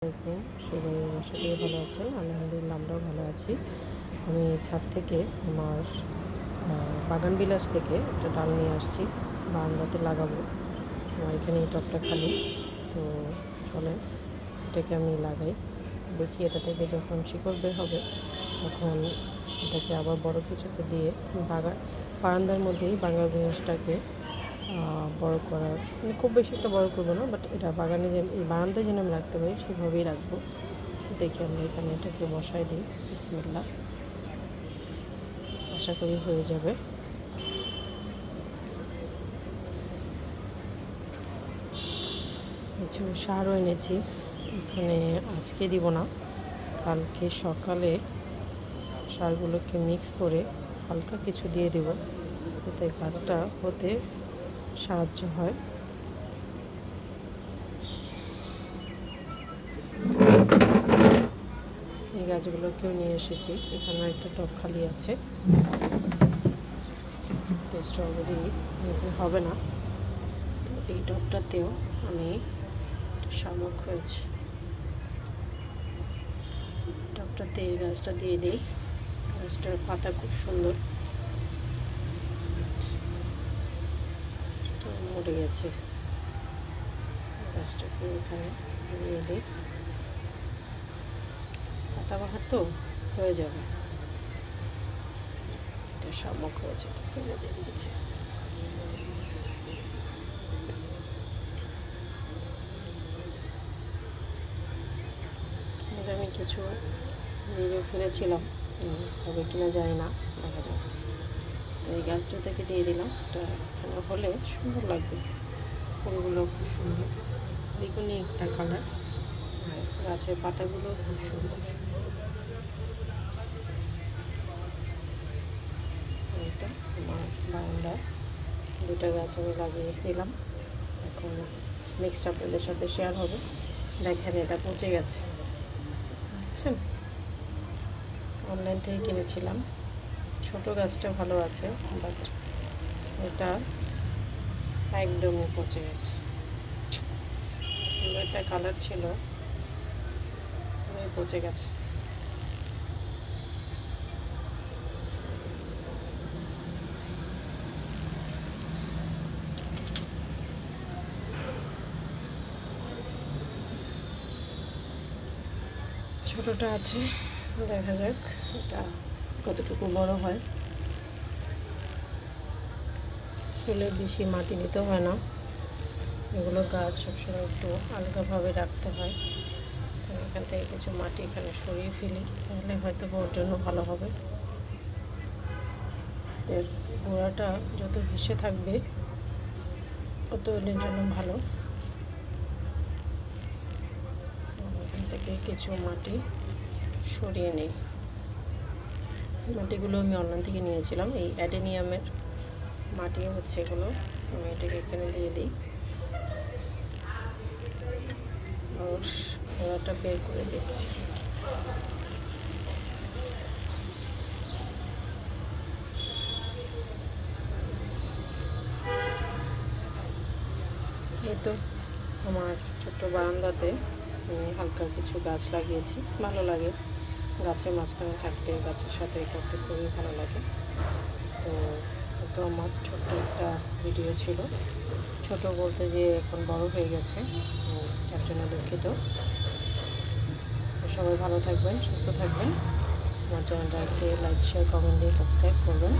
সবাই আশা করি ভালো আছেন। আলহামদুলিল্লাহ আমরাও ভালো আছি। আমি ছাদ থেকে আমার বাগান বিলাস থেকে একটা ডাল নিয়ে আসছি, বারান্দাতে লাগাবো। আমার এখানে এই টবটা খালি, তো চলেন এটাকে আমি লাগাই। দেখি এটা থেকে যখন শিকড় বের হবে তখন এটাকে আবার বড় কিছুতে দিয়ে বারান্দার মধ্যেই বাগান বিলাসটাকে বড় করার, মানে খুব বেশি একটা বড় করবো না, বাট এটা বাগানে যে এই বারান্দায় যেন আমি রাখতে পারি সেভাবেই রাখবো। দেখি আমরা এখানে এটাকে বসাই দিই। বিসমিল্লাহ, আশা করি হয়ে যাবে। কিছু সারও এনেছি, এখানে আজকে দিব না, কালকে সকালে সারগুলোকে মিক্স করে হালকা কিছু দিয়ে দেব, যাতে গাছটা হতে সাহায্য হয়। এই গাছগুলোকেও নিয়ে এসেছি। এখানে একটা টব খালি আছে, তো স্ট্রবেরি হবে না, তো এই টবটাতেও আমি শামুক হয়েছে, টবটাতে এই গাছটা দিয়ে দিই। গাছটার পাতা খুব সুন্দর, মরে গেছে। গাছটাকে এখানে দিয়ে দিই, পাতাবাহার তো হয়ে যাবে। এটা শামুক হয়েছে, ফেলে দিয়েছে। আমি কিছু ভিডিও ফেলেছিলাম, হবে কিনা জানি না, দেখা যাবে। তো এই গাছটা থেকে দিয়ে দিলাম, এটা এখানে হলে সুন্দর লাগবে। ফুলগুলো খুব সুন্দর, বেগুনি একটা কালার, আর গাছের পাতাগুলো খুব সুন্দর। তো আমার বারান্দা দুটা গাছ আমি লাগিয়ে দিলাম, এখন নেক্সট আপনাদের সাথে শেয়ার হবে। দেখেন এটা পচে গেছে, বুঝছেন? অনলাইন থেকে কিনেছিলাম। ছোট গাছটা ভালো আছে, বাট এটা একদমই পচে গেছে। সুন্দর একটা কালার ছিল, পচে গেছে। ছোটটা আছে, দেখা যাক এটা কতটুকু বড় হয়। আসলে বেশি মাটি দিতে হয় না, এগুলো গাছ সবসময় একটু আলগাভাবে রাখতে হয়। এখান থেকে কিছু মাটি এখানে সরিয়ে ফেলি, তাহলে হয়তো ওর জন্য ভালো হবে। এর গোড়াটা যত ভেসে থাকবে তত ওর জন্য ভালো। এখান থেকে কিছু মাটি সরিয়ে নিই। মাটিগুলো আমি অনলাইন থেকে নিয়েছিলাম, এই অ্যাডেনিয়ামের মাটি হচ্ছে এগুলো। আমি এটাকে এখানে দিয়ে দিই, আর গোড়াটা বের করে দিই। এই তো আমার ছোট্ট বারান্দাতে আমি হালকা কিছু গাছ লাগিয়েছি, ভালো লাগে গাছের মাঝখানে থাকতে, গাছের সাথে করতে খুবই ভালো লাগে। তো আমার ছোট্ট একটা ভিডিও ছিল, ছোট বলতে যে এখন বড় হয়ে গেছে, তার জন্য দুঃখিত। সবাই ভালো থাকবেন, সুস্থ থাকবেন। আমার চ্যানেলটাকে লাইক, শেয়ার, কমেন্ট দিয়ে সাবস্ক্রাইব করবেন।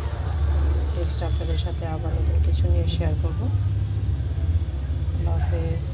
নেক্সট আপনাদের সাথে আবার নতুন কিছু নিয়ে শেয়ার করবো। আল্লাহ হাফেজ।